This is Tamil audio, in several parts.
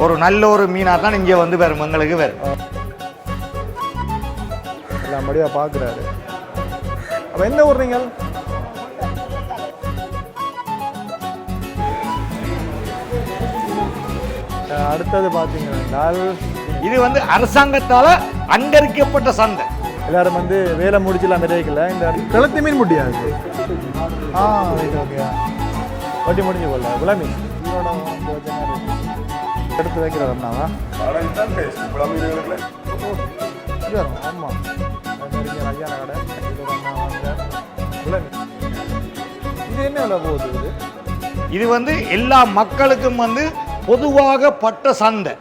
ஒரு நல்ல ஒரு மீனாக தான் இங்கே வந்து வரும் எங்களுக்கு வரும். எல்லாம் படியாக பார்க்குறாரு. அப்போ எந்த ஊர் நீங்கள்? அடுத்தது பார்த்தீங்கன்னா இது வந்து அரசாங்கத்தால் அங்கரிக்கப்பட்ட சந்தை. எல்லாரும் வந்து வேலை முடிச்சுலாம் நிறையல. இந்த கிளத்து மீன் முடியாது. Right, okay. வட்டி முடிஞ்சு போல விளா மீன் எடுத்து வைக்கிற வரனாவா? ஆமாம், ஐயா கடை விளா மீன். இது என்ன விலை போகுது? இது வந்து எல்லா மக்களுக்கும் வந்து பொதுவாக பட்ட சந்தை.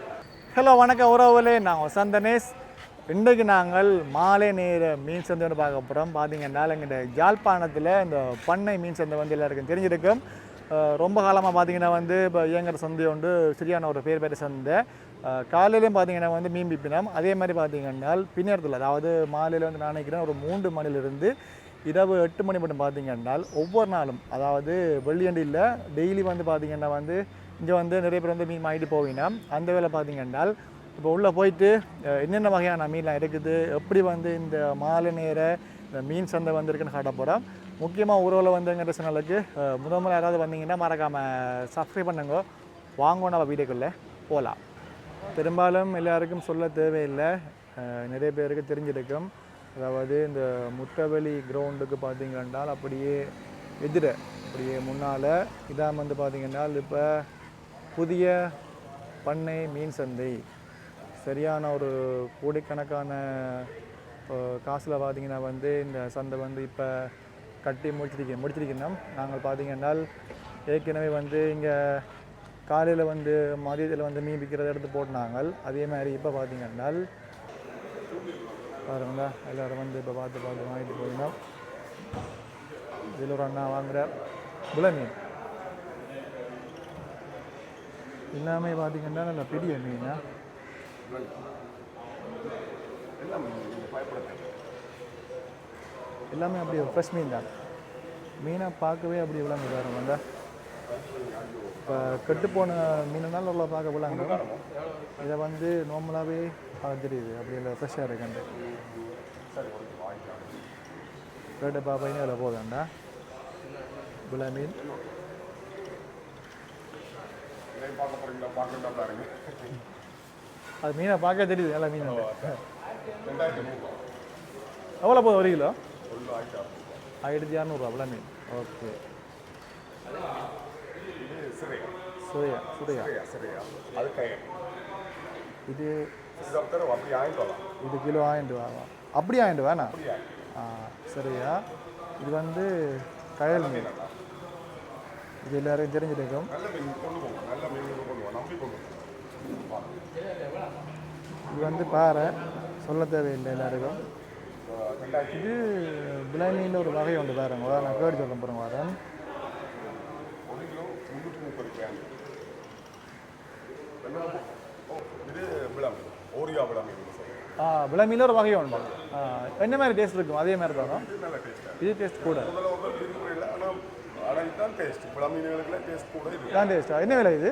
ஹலோ, வணக்கம் உறவுகளே, நான் வசந்தனேஷ். இன்றைக்கு நாங்கள் மாலை நேர மீன் சந்தை வந்து பார்க்க போகிறோம். பார்த்தீங்கன்னா எங்கிட்ட யாழ்ப்பாணத்தில் இந்த பண்ணை மீன் சந்தை வந்து எல்லாருக்கும் தெரிஞ்சிருக்கும். ரொம்ப காலமாக பார்த்தீங்கன்னா வந்து இப்போ இயங்குற சந்தை உண்டு, சரியான ஒரு பேர் பெற்ற சந்தை. காலையிலையும் பார்த்தீங்கன்னா வந்து மீன் பிப்பினம். அதே மாதிரி பார்த்தீங்கன்னா பின்னேரத்தில், அதாவது மாலையில் வந்து நான் நினைக்கிறேன் ஒரு 3 மணிலிருந்து இரவு 8 மணி மட்டும் பார்த்தீங்கன்னா ஒவ்வொரு நாளும், அதாவது வெள்ளியண்டியில் டெய்லி வந்து பார்த்தீங்கன்னா வந்து இங்கே வந்து நிறைய பேர் வந்து மீன் வாங்கிட்டு போவீங்கன்னா அந்த வேலை பார்த்தீங்கன்னா இப்போ உள்ளே போயிட்டு என்னென்ன வகையான மீன்லாம் இருக்குது, எப்படி வந்து இந்த மாலை நேர இந்த மீன் சந்தை வந்துருக்குன்னு காட்ட போகிறோம். முக்கியமாக உறவில் வந்துங்கிற சேனலுக்கு முதல் யாராவது வந்தீங்கன்னா மறக்காமல் சப்ஸ்கிரைப் பண்ணுங்க. வாங்க நம்ம வீடியோக்குள்ளே போகலாம். பெரும்பாலும் எல்லாருக்கும் சொல்ல தேவையில்லை, நிறைய பேருக்கு தெரிஞ்சிருக்கும். அதாவது இந்த முத்தவெளி கிரவுண்டுக்கு பார்த்தீங்கன்னா அப்படியே அப்படியே முன்னால் இதான் வந்து பார்த்தீங்கன்னா இப்போ புதிய பண்ணை மீன் சந்தை. சரியான ஒரு கோடிக்கணக்கான காசில் பார்த்தீங்கன்னா வந்து இந்த சந்தை வந்து இப்போ கட்டி முடிச்சிருக்கணும். நாங்கள் பார்த்தீங்கன்னா ஏற்கனவே வந்து இங்கே காலையில் வந்து மதியத்தில் வந்து மீன் விற்கிறத எடுத்து போட்டினாங்க. அதே மாதிரி இப்போ பார்த்தீங்கன்னா பாருங்களா, எல்லோரும் வந்து இப்போ பார்த்து வாங்கிட்டு போயிடணும். இதில் ஒரு அண்ணா வாங்குகிற புல மீன் எல்லாமே பார்த்தீங்கன்னா நல்ல பெரிய மீனா, எல்லாமே அப்படியே ஃப்ரெஷ் மீன் தான். மீனை பார்க்கவே அப்படி விளாங்க பாருங்க. அந்த இப்போ கெட்டுப்போன மீனாலும் உள்ள பார்க்க விளாங்க. இதை வந்து நார்மலாகவே தெரியுது, அப்படி இல்லை ஃப்ரெஷ்ஷாக இருக்குண்டு. ரேட்டு பார்ப்பீங்கன்னா அதில் போதாண்டா விளா மீன். அது மீனை பார்க்க தெரியுது, நல்லா மீன். எவ்வளோ போதும் ஒரு கிலோ? 1600 விளா மீன். ஓகே, சுரையா இது கிலோ 1000 ரூபா. அப்படி 1000 ரூபாண்ணா? சரியா. இது வந்து கயல் மீன். இது எல்லாரும் தெரிஞ்சிருக்கும். இது வந்து பாறை, சொல்ல தேவையில்லை எல்லாருக்கும். இது விளைமீனில் ஒரு வகை உண்டு பாருங்க. நான் கேட்டு சொல்ல போகிறேன் வரேன். விளைமீனில் ஒரு வகை உண்டு. என்ன மாதிரி டேஸ்ட் இருக்கும்? அதே மாதிரி தானே இது டேஸ்ட் கூட தான் டேஸ்ட்டா? என்ன விலை இது?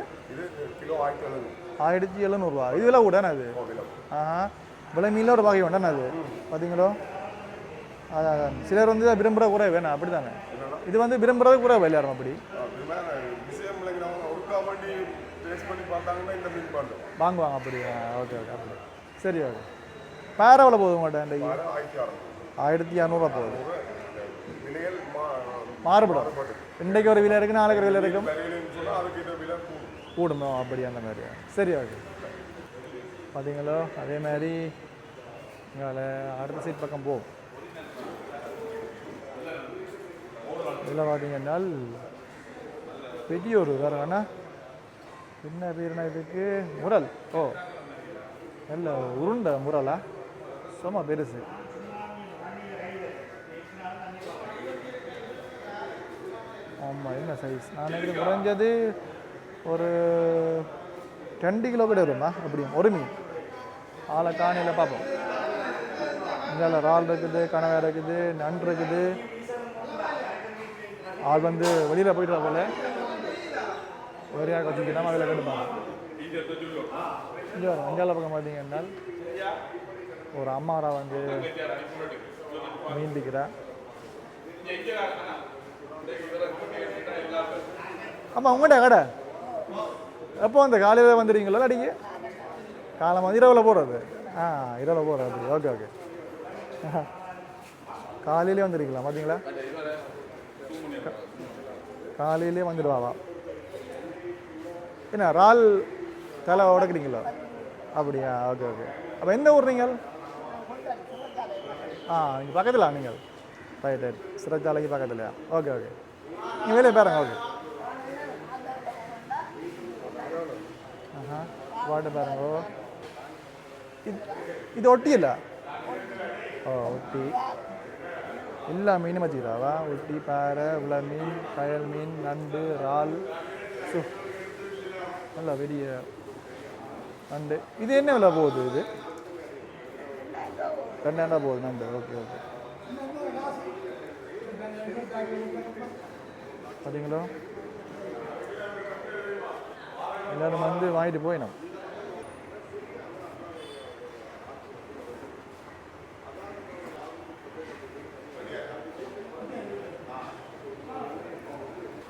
1700 ரூபா. இது விலை கூடண்ணா அது? விலை மீனில் ஒரு வகை உண்டாண்ணா அது? பார்த்தீங்களோ, அதான் சிலர் வந்து விரும்புகிற கூட வேணாம், அப்படி தானே? இது வந்து விரும்புகிறது கூட விளையாடும் அப்படி வாங்குவாங்க அப்படி. ஓகே ஓகே, அப்படி சரி. ஓகே, பேர எவ்வளோ போகுது உங்கள்கிட்ட? 1600 போகுது. மாறுபடும். இன்றைக்கு ஒரு விலை இருக்குது, நாளைக்கு ஒரு விலை இருக்கும், கூடுமோ அப்படி அந்த மாதிரி. சரி, ஓகே. பார்த்தீங்களோ, அதே மாதிரி இங்கே அடுத்த சைட் பக்கம் போகும். இதில் பார்த்தீங்கன்னா பெரிய ஒரு வேறு வேணா என்ன பேருனா இதுக்கு? முரல். ஓ, நல்ல உருண்டை முரலா, சும்மா பெருசு. ஆமாம், என்ன சைஸ்? நான் நினைக்கிறேன் குறைஞ்சது ஒரு 2 கிலோ கூட வருமா அப்படியும் ஒரு மீன். ஆளை காணியில் பார்ப்போம். இங்கே இறால் இருக்குது, கனவா இருக்குது, நண்டு இருக்குது. ஆள் வந்து வெளியில் போய்ட்டு போல வேறையாக வச்சுக்கிட்டா அதில் கெடுப்பாங்க. இங்கே வரும் அஞ்சால பக்கம் பார்த்தீங்கன்னா ஒரு அம்மாரா வந்து மீன் பிடிக்கிறா. ஆமாம் உங்கள்கிட்ட கடை எப்போ அந்த காலையில் வந்துடுவீங்களா அடிக்க காலம் வந்து இரவில் போடுறது இரவில் போடுறது ஓகே ஓகே காலையிலே வந்துருக்கலாம் பார்த்தீங்களா காலையிலே வந்துடுவாவா என்ன இறால் தலை உடக்குறீங்களா அப்படியா ஓகே ஓகே அப்போ எந்த ஊர் நீங்கள் இங்கே பக்கத்தில் நீங்கள் ரைட் ரைட் சிறைச்சாலைக்கு பக்கத்துலையா ஓகே ஓகே நீங்கள் வேலையை பாருங்க ஓகே வாட்டு பாருங்க இது ஒட்டி இல்லை ஒட்டி எல்லா மீனும் வச்சுக்கிறாவா ஒட்டி பாறை உள்ள மீன் கயல் மீன் நண்டு இறால் நல்லா பெரிய நண்டு. இது என்ன விலை போகுது? இது 2,000 போகுது நண்டு. ஓகே ஓகே பார்த்தீங்களா எல்லாரும் வந்து வாங்கிட்டு போயிடும்.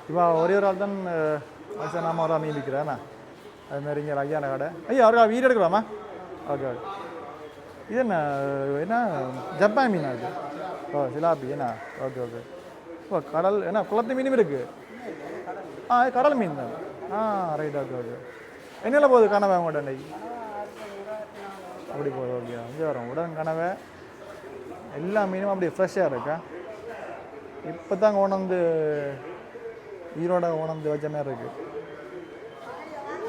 இப்போ ஒரே ஒரு ஆள் தான் நாம ஒரு மீன் விற்கிறேண்ணா அதுமாரி இங்கே ஐயான கடை ஐயா ஒரு வீடு எடுக்கலாமா ஓகே ஓகே இது என்ன ஜப்பான் மீனா இது சிலாப்பி என்ன ஓகே ஓகே ஓ கடல் என்ன குளத்து மீனும் இருக்குது கடல் மீன் தான் ரைட் ஓகே ஓகே என்னெல்லாம் போகுது கனவை உங்கள்கிட்ட அன்னைக்கு அப்படி போகுது ஓகே இங்கே வரும் உடன் கனவை எல்லா மீனும் அப்படி ஃப்ரெஷ்ஷாக இருக்கா இப்போ தான் கொண்டு ஈரோட உணர்ந்து வச்ச மாதிரி இருக்குது.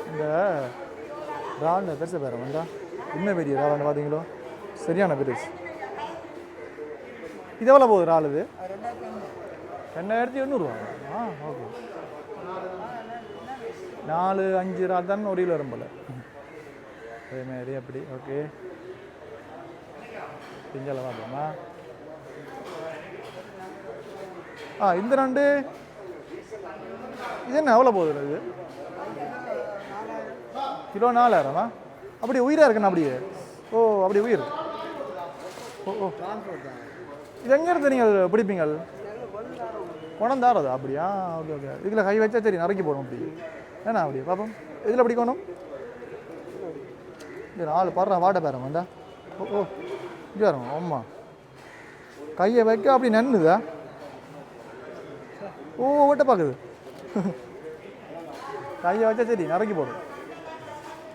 இந்த இறால் பெருசு பேர வந்தா இன்னும் பெரிய இறால் பார்த்தீங்களோ சரியான பெருசு. இது எவ்வளோ போகுது இறால்? இது 2,800 ஓகே 4-5 இறால் தான் ஒரு கிலோ வரும் போல் அதேமாரி அப்படி ஓகே திங்களை பார்க்கலாமா இந்த நண்டு இது என்ன எவ்வளோ போகுது? இது கிலோ 4,000 அப்படி உயிராக இருக்குண்ணா அப்படியே ஓ அப்படி உயிர் ஓ இது எங்கேருந்து நீங்கள் பிடிப்பீங்க? குணந்தாரதா அப்படியா ஓகே ஓகே இதில் கை வச்சா சரி நறுக்கி போடும் அப்படி ஏண்ணா அப்படியே பார்ப்போம் இதில் பிடிக்கணும் இது 4 பாடுறா வாட்டை பேரம் வந்தா ஓ இது வரும் ஆமாம் கையை வைக்க அப்படி நன்னுதா ஓ ஓட்ட பார்க்குது கையை வச்சா சரி நறுக்கி போடும்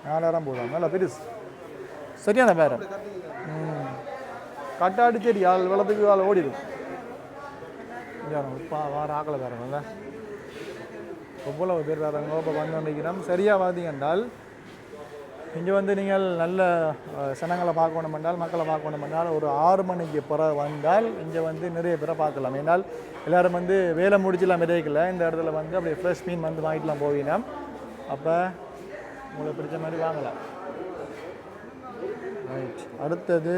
4,000 போதும் நல்லா பெருசு சரியான பேரம் கட்டாடி சரி ஆள் வெள்ளத்துக்கு ஆள் ஓடிடும் இப்போ வார ஆக்கலை பேரம் எவ்வளவு பேர் வேறாங்க இப்போ வந்து வந்திருக்கிறோம் சரியாக பார்த்தீங்க என்றால் இங்கே வந்து நீங்கள் நல்ல சனங்களை பார்க்கணும் என்றால் மக்களை பார்க்கணும் என்றால் ஒரு 6 மணிக்கு பிறகு வந்தால் இங்கே வந்து நிறைய பேரை பார்க்கலாம். ஏன்னால் எல்லோரும் வந்து வேலை முடிச்சுலாம் விதைக்கல இந்த இடத்துல வந்து அப்படியே ஃப்ரெஷ் மீன் வந்து வாங்கிட்டுலாம் போவினோம். அப்போ உங்களுக்கு பிடிச்ச மாதிரி வாங்கலாம். ரைட் அடுத்தது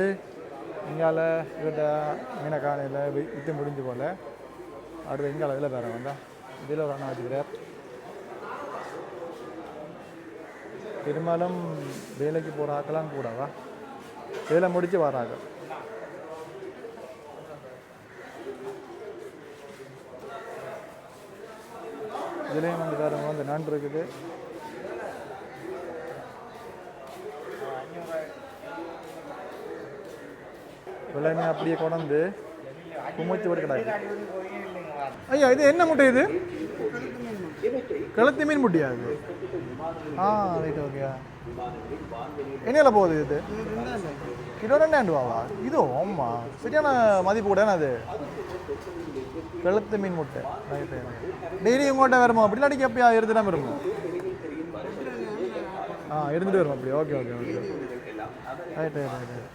இங்கால இவட்ட மீனக்கானையில் விற்று முடிஞ்சு போல் அடுத்து இங்கால இதில் பேர வந்தால் இதில் ஒரு அண்ணா வச்சுக்கிறார். பெரும்பாலும் வேலைக்கு போகிற ஆக்கெல்லாம் கூடவா வேலை முடித்து வராங்க. இதுலேயும் வந்து பாருங்க வந்து நண்டு இருக்குது. விலைமே அப்படியே கொண்டு குமிச்சு விட்டு கிடாது. ஐயா இது என்ன முட்டை? இது கழுத்து மீன் முட்டையா? இது ரைட் ஓகே என்னையில போகுது? இது கிலோ 2,000 இது ஆமா சரியான மதிப்பு கூட அது கழுத்து மீன் முட்டை. ரைட் டெய்லி உங்கள்கிட்ட வருமா அப்படி அடிக்க எப்பயா எடுத்துதான் வருமா? எடுத்துகிட்டு வரும் அப்படி okay okay okay right right right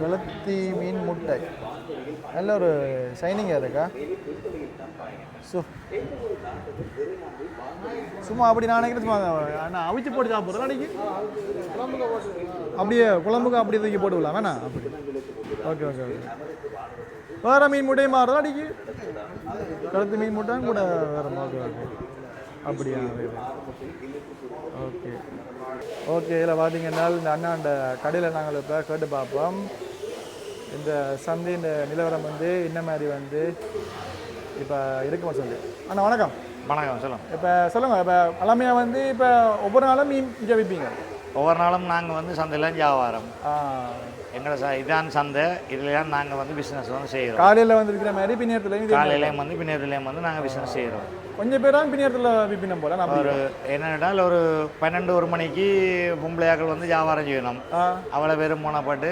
கழுத்தி மீன் முட்டை நல்ல ஒரு ஷைனிங்காக இருக்கா? சும்மா அப்படி நான் நினைக்கிறேன் சும்மா நான் அவிச்சு போட்டு சாப்பிட்றேன் அன்றைக்கி அப்படியே குழம்புக்கு அப்படி தூக்கி போட்டு விடலாம் வேணா அப்படி ஓகே ஓகே ஓகே வேறு மீன் முட்டையும் மாறுறதா அன்றைக்கி கழுத்து மீன் முட்டை கூட வேறு ஓகே ஓகே அப்படியா? Okay okay. இதில் பார்த்தீங்கன்னா இந்த அண்ணாண்ட கடையில் நாங்கள் இப்போ கேட்டு பார்ப்போம். இந்த சந்தையின் நிலவரம் வந்து என்ன மாதிரி வந்து இப்போ இருக்குமா சந்தை. அண்ணா வணக்கம். வணக்கம், சொல்லுங்கள். இப்போ சொல்லுங்கள், இப்போ எல்லாமே வந்து இப்போ ஒவ்வொரு நாளும் மீன் இங்கே விற்பீங்க? ஒவ்வொரு நாளும் நாங்கள் வந்து சந்தையில் வியாபாரம். எங்களோட இதான் சந்தை, இதுலாம் நாங்கள் வந்து பிஸ்னஸ் வந்து செய்கிறோம். காலையில் வந்து விற்கிற மாதிரி பின்னேரத்துலையும் காலையிலையும் வந்து பின்னேரத்துலையும் வந்து நாங்கள் பிஸ்னஸ் செய்கிறோம். கொஞ்சம் பேர் தான் பின்னேரத்தில் விற்பினம் போல. நம்ம ஒரு என்னென்னால் ஒரு 12 மணிக்கு பொம்பளையாக்கள் வந்து வியாபாரம் செய்யணும். அவ்வளோ பேரும் போனப்பட்டு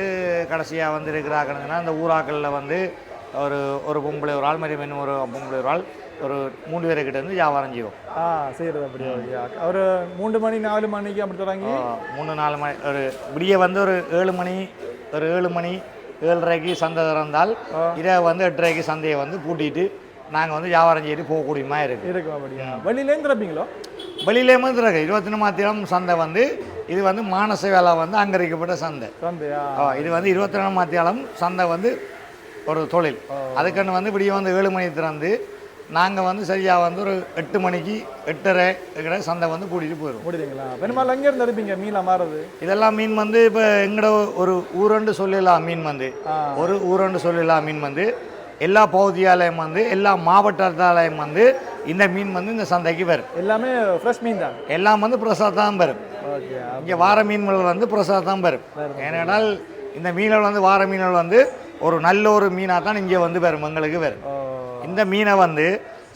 கடைசியாக வந்து இருக்கிறாங்கன்னா இந்த ஊராக்களில் வந்து ஒரு பொம்பளை ஒரு ஆள் மாதிரி இன்னும் ஒரு பொம்பளை ஒரு ஆள் ஒரு 3 பேர்கிட்ட இருந்து வியாபாரம் செய்வோம். செய்கிறது அப்படியா? ஒரு 3 மணி 4 மணிக்கு அப்படி தொடங்கி 3-4 மணி ஒரு விடிய வந்து ஒரு 7 மணி 7:30க்கு சந்தை திறந்தால் இதை வந்து 8:30க்கு சந்தையை வந்து பூட்டிட்டு நாங்கள் வந்து வியாபாரம் செய்து போகக்கூடியமா இருக்கும். அப்படியா? வெளியிலேருந்து திறப்பீங்களோ? வெளியிலேருந்து திறக்கு 24 சந்தை வந்து இது வந்து மானச வேலை வந்து அங்கரிக்கப்பட்ட சந்தையா? இது வந்து 24 சந்தை வந்து ஒரு தொழில். அதுக்குன்னு வந்து விடிய வந்து 7 மணி திறந்து நாங்கள் வந்து சரியாக வந்து ஒரு 8 மணிக்கு 8:30 சந்தை வந்து கூட்டிகிட்டு போயிடுவோம். முடியுங்களா? பெரும்பாலும் எங்கேருந்து எடுப்பீங்க மீன் மாறுறது? இதெல்லாம் மீன் வந்து இப்போ எங்களோட ஒரு ஊரண்டு சொல்லலாம் மீன் வந்து ஒரு ஊரண்டு சொல்லலாம் மீன் வந்து எல்லா பகுதியாலயம் வந்து எல்லா மாவட்டத்தாலயம் வந்து இந்த மீன் வந்து இந்த சந்தைக்கு வரும். எல்லாமே ஃப்ரெஷ் மீன் தான்? எல்லாம் வந்து பிரசாத் தான் வரும். இங்கே வார மீன்கள் வந்து பிரசாத் தான் வரும். ஏனென்றால் இந்த மீன்கள் வந்து வார மீன்கள் வந்து ஒரு நல்ல ஒரு மீனாக தான் இங்கே வந்து வரும், எங்களுக்கு வரும். இந்த மீனை வந்து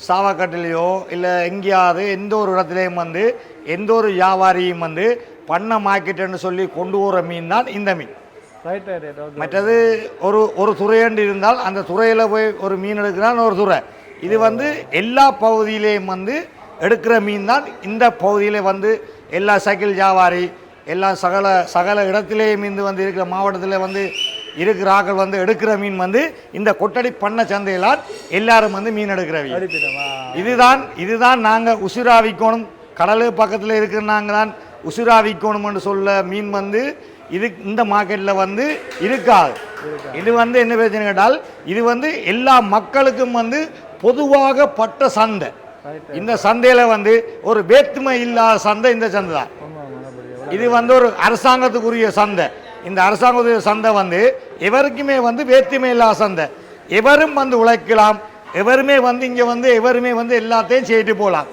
சாவக்கட்டிலையோ இல்லை எங்கேயாவது எந்த ஒரு இடத்துலையும் வந்து எந்த ஒரு வியாபாரியும் வந்து பண்ண மார்க்கெட்டுன்னு சொல்லி கொண்டு வர மீன் தான் இந்த மீன். மற்றது ஒரு துறையண்டு இருந்தால் அந்த துறையில் போய் ஒரு மீன் எடுக்கிறான்னு ஒரு துறை. இது வந்து எல்லா பகுதியிலையும் வந்து எடுக்கிற மீன் தான் இந்த பகுதியில் வந்து எல்லா சைக்கிள் வியாபாரி எல்லா சகல இடத்திலேயும் இருந்து வந்து இருக்கிற மாவட்டத்தில் வந்து இருக்கிற ஆக்கள் வந்து எடுக்கிற மீன் வந்து இந்த கொட்டடி பண்ண சந்தையிலால் எல்லாரும் வந்து மீன் எடுக்கிற இதுதான் நாங்கள் உசுராவிக்கணும். கடலு பக்கத்தில் இருக்கிற நாங்கள் தான் உசுராவிக்கணும்னு சொல்ல மீன் வந்து இது இந்த மார்க்கெட்டில் வந்து இருக்காது. இது வந்து என்ன பிரச்சனை கேட்டால் இது வந்து எல்லா மக்களுக்கும் வந்து பொதுவாக பட்ட சந்தை. இந்த சந்தையில் வந்து ஒரு வேற்றுமை இல்லாத சந்தை இந்த சந்தை தான். இது வந்து ஒரு அரசாங்கத்துக்குரிய சந்தை. இந்த அரசாங்கத்துடைய சந்தை வந்து எவருக்குமே வந்து வேற்றுமை இல்லாத சந்தை. எவரும் வந்து உழைக்கலாம், எவருமே வந்து இங்கே வந்து எவருமே வந்து எல்லாத்தையும் செய்துட்டு போகலாம்.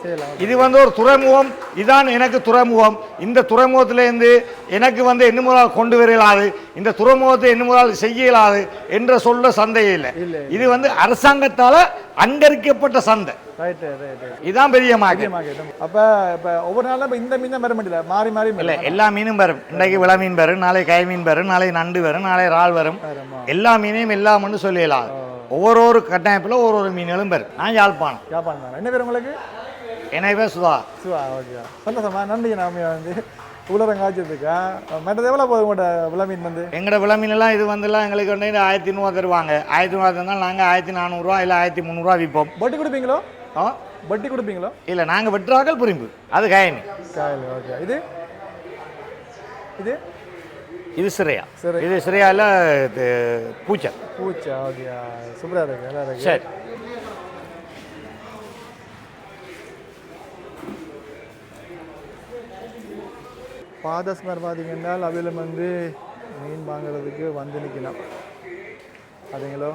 இது வந்து ஒரு துறைமுகம். இதான் எனக்கு துறைமுகம். இந்த துறைமுகத்திலேருந்து எனக்கு வந்து என்ன முறையால் கொண்டு வரலாது, இந்த துறைமுகத்தை என்ன முறையால் செய்ய இயலாது என்ற சொல்ல சந்தையே இல்லை. இது வந்து அரசாங்கத்தால் அங்கரிக்கப்பட்ட சந்தை. இதுதான் பெரிய மார்க்கெட். அப்போ இப்போ ஒவ்வொரு நாளும் இந்த மீன் தான் வர மாட்டேல, மாறி மாறி இல்லை எல்லா மீனும் வரும். இன்றைக்கு விள மீன் வரும், நாளை கை மீன் வரும், நாளை நண்டு வரும், நாளை இறால் வரும். எல்லா மீனையும் எல்லாம்னு சொல்லலாம். ஒவ்வொரு கட்டமைப்பில் ஒரு மீன்களும் வரும். நான் யாழ்ப்பாணம். என்ன பேர் உங்களுக்கு? என்ன பேர் சுதா. ஓகே, சந்தோஷமா. நன்றி. நாம வந்து உலரங்காய்ச்சதுக்கா மற்றது எவ்வளோ போதும் உங்களோட விளமீன் வந்து? எங்களோட விளமீனெல்லாம் இது வந்துலாம் எங்களுக்கு வந்து 1300 தருவாங்க. 1300 தந்தால் நாங்கள் 1400 இல்லை 1300 விற்போம். வட்டி கொடுப்பீங்களோ? வட்டி கொடுப்பீங்களோ? இல்லை, நாங்கள் வெட்டுறாக்கள் புரிம்பு, அது காயனி. ஓகே. இது இது இது சிறையா? இது சிறையால பூச்சா. ஓகே, சூப்பராக இருக்கு, நல்லா இருக்கு. சரி. பாதஸ்மர் பார்த்தீங்கன்னா அவையில் வந்து மீன் வாங்குறதுக்கு வந்து நிற்கலாம். அதுங்களோ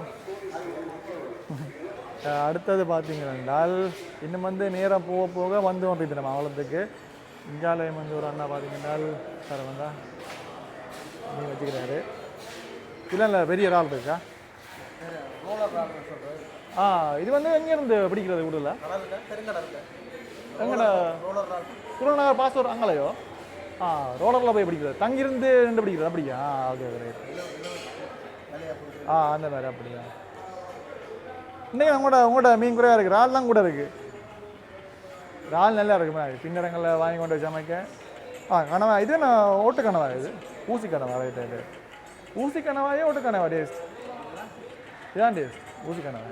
அடுத்தது பார்த்தீங்கன்னால் இன்னும் வந்து நேரம் போக போக வந்து கொண்டிருக்கு நம்ம அவ்வளோத்துக்கு. இங்காலயம் வந்து ஒரு அண்ணா பார்த்தீங்கன்னால் சார் வந்தா மீன் வச்சுக்கிறாரு. இல்லை பெரிய இறால் இருக்கா? இது வந்து எங்கேருந்து பிடிக்கிறது விடல? எங்கடா குருநகர் பாஸ்வர் அங்கலையோ? ரோலரில் போய் பிடிக்கிறது, தங்கியிருந்து ரெண்டு பிடிக்கிறது அப்படியா? Okay right. அந்த மாதிரி அப்படியா? இன்றைக்கி உங்களோட மீன் குறையாக இருக்குது, இறால் தான் கூட இருக்குது. இறால் நல்லா இருக்குது. பின்னரங்களில் வாங்கி கொண்டு சமைக்க. கனவா இது நான் ஓட்டு கனவா? இது ஊசி கனவா? Right right. ஊசி கனவாயே ஓட்டு கனவா? டேஸ்ட் இதான் டேஸ்ட் ஊசி கனவா.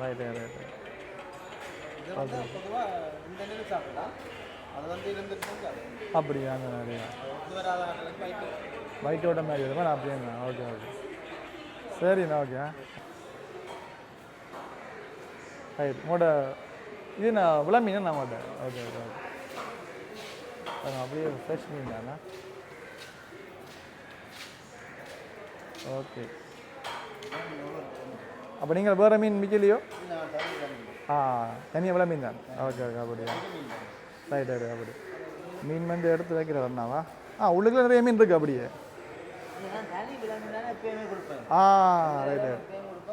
Right right. அப்படியா? அந்த மாதிரியா? வயிற்றோட்ட மாதிரி வருமா? நான் அப்படியே. ஓகே ஓகே, சரிண்ணா. ஓகே. ரைட் உங்களோட இது நான் விளா மீன் நான் மாட்டேன் ஓகே ஓகே ஓகே அப்படியே ஃப்ரெஷ் மீன் தானே ஓகே அப்போ நீங்கள் வேறு மீன் மிக்கலையோ தனியாக விளா மீன் தான் ஓகே ஓகே அப்படியா ரைட் ரைட் அப்படி மீன் வந்து எடுத்து வைக்கிற வரனாவா உள்ளுக்குள்ள நிறைய மீன் இருக்குது அப்படியே ரைட் ரைட்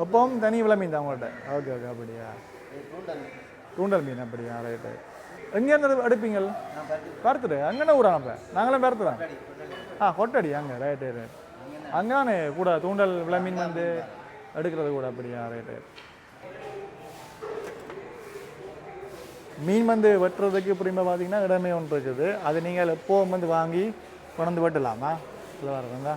எப்பவும் தனி விளா மீன் தான் உங்கள்கிட்ட ஓகே ஓகே அப்படியா தூண்டல் மீன் அப்படியா ரைட் ரைட் எங்கேருந்து எடுப்பீங்கள் பருத்துடு அங்கேனா ஊரா அப்போ நாங்களும் பருத்துறோம் கொட்டடி அங்கே ரைட் ரைட் அங்கேதானே கூட தூண்டல் விளா மீன் வந்து எடுக்கிறது கூட அப்படியா ரைட் ரைட் மீன் வந்து வெட்டுறதுக்கு இப்படிமா பார்த்தீங்கன்னா இடமே ஒன்று இருக்குது அது நீங்கள் எப்போவும் வந்து வாங்கி கொண்டு வெட்டலாமா இல்லை வரதுங்க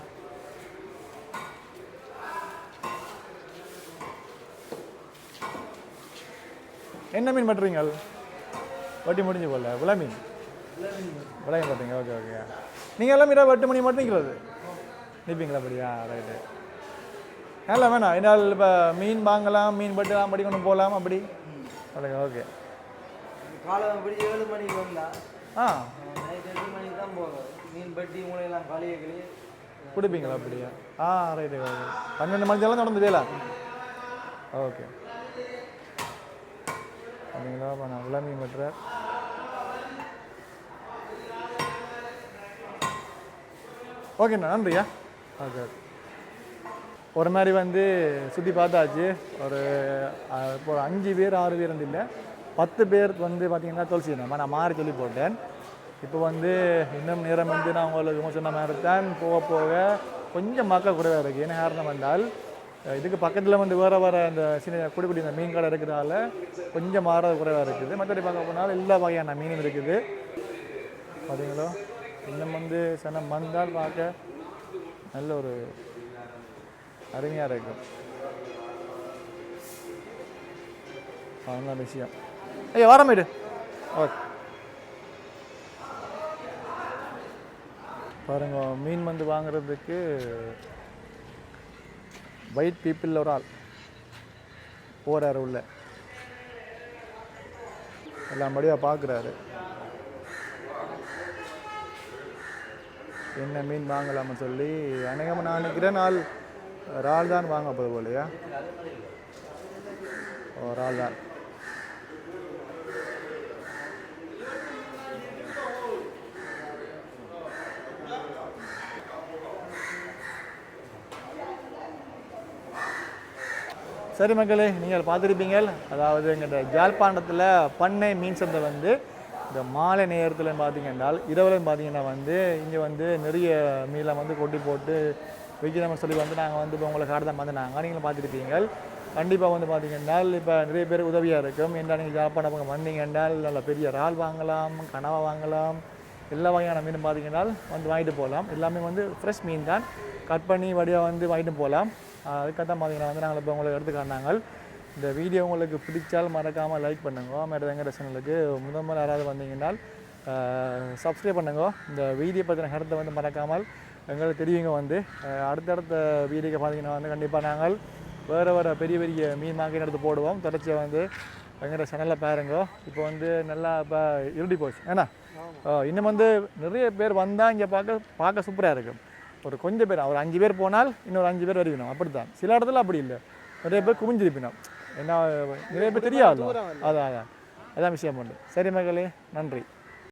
என்ன மீன் வெட்டுறீங்க வட்டி முடிஞ்சு போல விளா மீன் விளையம் பார்த்தீங்க ஓகே ஓகே நீங்கள் எல்லாம் மீன் 8 மணி மட்டும் நிற்கிறது நிற்பீங்களா அப்படியா ரைட்டு நல்லா வேணாம் என்னால் இப்போ மீன் வாங்கலாம் மீன் வெட்டலாம் படி கொண்டு போகலாம் அப்படி ஓகே ஓகே காலம் அப்படி 7 மணிக்கு வந்தால் நைட் 8 மணிக்கு தான் போகும் மீன் பட்டி மூளையெல்லாம் காலியே கொடுப்பீங்களா அப்படியா ரைட்டு ஓகே 12 மணிக்கெல்லாம் நடந்து வேலை ஓகே அப்படிங்களா இப்போ நான் விளா மீன் வெட்டுறேன் ஓகேண்ணா நன்றியா ஓகே ஓகே ஒரு மாதிரி வந்து சுற்றி பார்த்தாச்சு ஒரு இப்போ 5 பேர் 6 பேர் வந்து இல்லை 10 பேர் வந்து பார்த்தீங்கன்னா தொலைச்சிருந்தேன் நான் மாறி சொல்லி போட்டேன் இப்போ வந்து இன்னும் நேரம் வந்து நான் உங்களுக்கு சொன்ன மாதிரி தான் போக போக கொஞ்சம் மக்கள் குறைவாக இருக்குது என்ன காரணம் வந்தால் இதுக்கு பக்கத்தில் வந்து வேறு இந்த சின்ன குடி குடி இந்த மீன் கடை இருக்கிறதால கொஞ்சம் மாறது குறைவாக இருக்குது மற்றபடி பார்க்க போனால் எல்லா வகையான மீனும் இருக்குது பார்த்தீங்களோ இன்னும் வந்து சனம் வந்தால் பார்க்க நல்ல ஒரு அருமையாக இருக்கும் அதுதான் விஷயம் ஐயா வரமேடு ஓகே பாருங்க மீன் வந்து வாங்குறதுக்கு ஒயிட் பீப்புள் ஒரு ஆள் போகிறாரு உள்ள எல்லாம் படியாக பார்க்குறாரு என்ன மீன் வாங்கலாம்னு சொல்லி அநேகமாக நான் நினைக்கிறேன் ஒரு ஆள் தான் வாங்க போது போலையா ஒரு ஆள் தான் சரி மக்களே நீங்கள் பார்த்துருப்பீங்க அதாவது எங்கள் ஜாழ்ப்பாணத்தில் பண்ணை மீன் சந்தை வந்து இந்த மாலை நேரத்தில் பார்த்தீங்கன்னா இரவுலையும் பார்த்தீங்கன்னா வந்து இங்கே வந்து நிறைய மீனை வந்து கொட்டி போட்டு விற்கிறோம்னு சொல்லி வந்து நாங்கள் வந்து இப்போ உங்களை காடு தான் வந்து நாங்கள் நீங்களும் பார்த்துருப்பீங்க கண்டிப்பாக வந்து பார்த்தீங்கன்னா இப்போ நிறைய பேர் உதவியாக இருக்கும் ஏன்னா நீங்கள் ஜாழ்ப்பாணம் வந்தீங்கன்னா நல்ல பெரிய இறால் வாங்கலாம் கனவா வாங்கலாம் எல்லா வகையான மீன் பார்த்தீங்கன்னா வந்து வாங்கிட்டு போகலாம் எல்லாமே வந்து ஃப்ரெஷ் மீன் தான் கட் பண்ணி வடியாக வந்து வாங்கிட்டு போகலாம் அதுக்காக தான் பார்த்தீங்கன்னா வந்து நாங்கள் இப்போ உங்களுக்கு எடுத்து காட்டினாங்க இந்த வீடியோ உங்களுக்கு பிடிச்சால் மறக்காமல் லைக் பண்ணுங்க மேடம் எங்கள் சேனலுக்கு முதல் யாராவது வந்தீங்கன்னா சப்ஸ்கிரைப் பண்ணுங்க இந்த வீடியோ பற்றின கருத்தை வந்து மறக்காமல் எங்களுக்கு தெரியுங்க வந்து அடுத்தடுத்த வீடியோக்கு பார்த்தீங்கன்னா வந்து கண்டிப்பாக நாங்கள் வேறு பெரிய பெரிய மீன் மார்க்கெட் எடுத்து போடுவோம் தொடர்ச்சியாக வந்து எங்களோட சேனலில் பாருங்க இப்போ வந்து நல்லா இப்போ இருடி போச்சு ஏன்னா இன்னும் வந்து நிறைய பேர் வந்தால் இங்கே பார்க்க சூப்பராக இருக்கும் ஒரு கொஞ்சம் பேர் ஒரு 5 பேர் போனால் இன்னொரு 5 பேர் வருவினோம் அப்படி தான் சில இடத்துல அப்படி இல்லை நிறைய பேர் குமிஞ்சிருப்பினோம் என்ன நிறைய பேர் தெரியாது அதான் விஷயம் உண்டு சரி மகளே நன்றி